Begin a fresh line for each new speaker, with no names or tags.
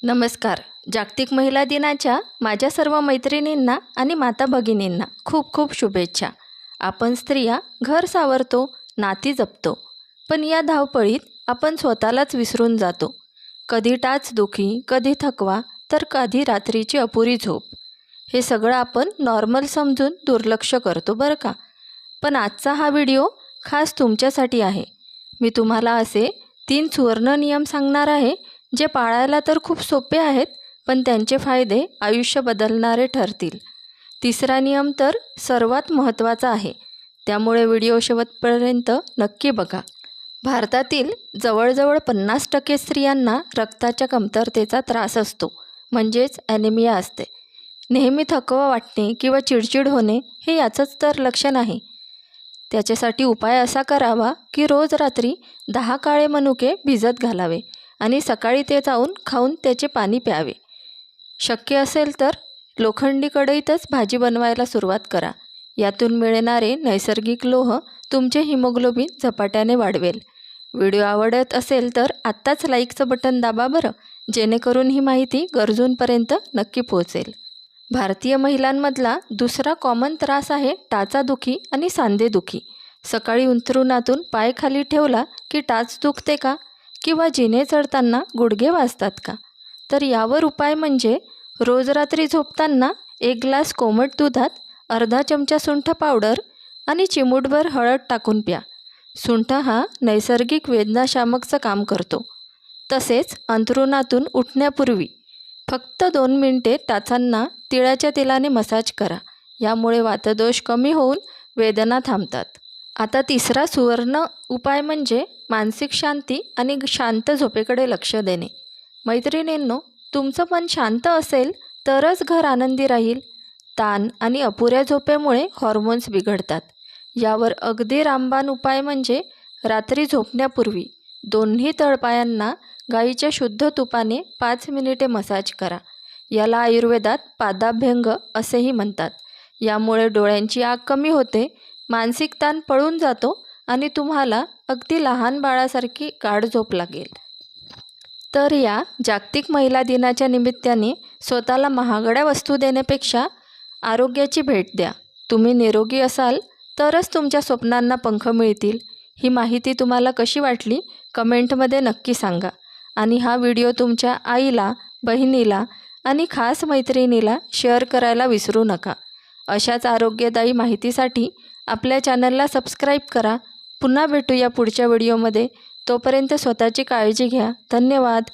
नमस्कार. जागतिक महिला दिनाच्या माझ्या सर्व मैत्रिणींना आणि माता भगिनींना खूप खूप शुभेच्छा. आपण स्त्रिया घर सावरतो, नाती जपतो, पण या धावपळीत आपण स्वतःलाच विसरून जातो. कधी टाचदुखी, कधी थकवा, तर कधी रात्रीची अपुरी झोप. हे सगळं आपण नॉर्मल समजून दुर्लक्ष करतो बरं का. पण आजचा हा व्हिडिओ खास तुमच्यासाठी आहे. मी तुम्हाला असे 3 सुवर्ण नियम सांगणार आहे जे पाळायला तर खूप सोपे आहेत, पण त्यांचे फायदे आयुष्य बदलणारे ठरतील. तिसरा नियम तर सर्वात महत्त्वाचा आहे, त्यामुळे व्हिडिओ शेवटपर्यंत नक्की बघा. भारतातील जवळजवळ 50% स्त्रियांना रक्ताच्या कमतरतेचा त्रास असतो, म्हणजेच ॲनिमिया असते. नेहमी थकवा वाटणे किंवा चिडचिड होणे हे याचंच तर लक्षण आहे. त्याच्यासाठी उपाय असा करावा की रोज रात्री 10 काळे मनुके भिजत घालावे आणि सकाळी ते जाऊन खाऊन त्याचे पाणी प्यावे. शक्य असेल तर लोखंडी कढईतच भाजी बनवायला सुरुवात करा. यातून मिळणारे नैसर्गिक लोह तुमचे हिमोग्लोबिन झपाट्याने वाढवेल. व्हिडिओ आवडत असेल तर आत्ताच लाईकचं बटन दाबा बरं, जेणेकरून ही माहिती गरजूंपर्यंत नक्की पोहोचेल. भारतीय महिलांमधला दुसरा कॉमन त्रास आहे टाचादुखी आणि सांधेदुखी. सकाळी अंथरुणातून पाय खाली ठेवला की टाच दुखते का? किंवा जिने चढताना गुडघे वाजतात का? तर यावर उपाय म्हणजे रोज रात्री झोपताना 1 ग्लास कोमट दुधात अर्धा चमचा सुंठ पावडर आणि चिमूटभर हळद टाकून प्या. सुंठ हा नैसर्गिक वेदनाशामकचं काम करतो. तसेच अंथरुणातून उठण्यापूर्वी फक्त 2 मिनिटे टाचांना तिळाच्या तेलाने मसाज करा. यामुळे वातदोष कमी होऊन वेदना थांबतात. आता तिसरा सुवर्ण उपाय म्हणजे मानसिक शांती आणि शांत झोपेकडे लक्ष देणे. मैत्रिणींनो, तुमचं मन शांत असेल तरच घर आनंदी राहील. ताण आणि अपुऱ्या झोपेमुळे हॉर्मोन्स बिघडतात. यावर अगदी रामबाण उपाय म्हणजे रात्री झोपण्यापूर्वी दोन्ही तळपायांना गाईच्या शुद्ध तुपाने 5 मिनिटे मसाज करा. याला आयुर्वेदात पादाभ्यंग असेही म्हणतात. यामुळे डोळ्यांची आग कमी होते, मानसिक ताण पळून जातो आणि तुम्हाला अगदी लहान बाळासारखी गाढ झोप लागेल. तर या जागतिक महिला दिनाच्या निमित्ताने स्वतःला महागड्या वस्तू देण्यापेक्षा आरोग्याची भेट द्या. तुम्ही निरोगी असाल तरच तुमच्या स्वप्नांना पंख मिळतील. ही माहिती तुम्हाला कशी वाटली कमेंटमध्ये नक्की सांगा. आणि हा व्हिडिओ तुमच्या आईला, बहिणीला आणि खास मैत्रिणीला शेअर करायला विसरू नका. अशाच आरोग्यदायी माहितीसाठी आपल्या चॅनलला सबस्क्राईब करा. पुन्हा भेटूया पुढच्या व्हिडिओमध्ये. तोपर्यंत स्वतःची काळजी घ्या. धन्यवाद.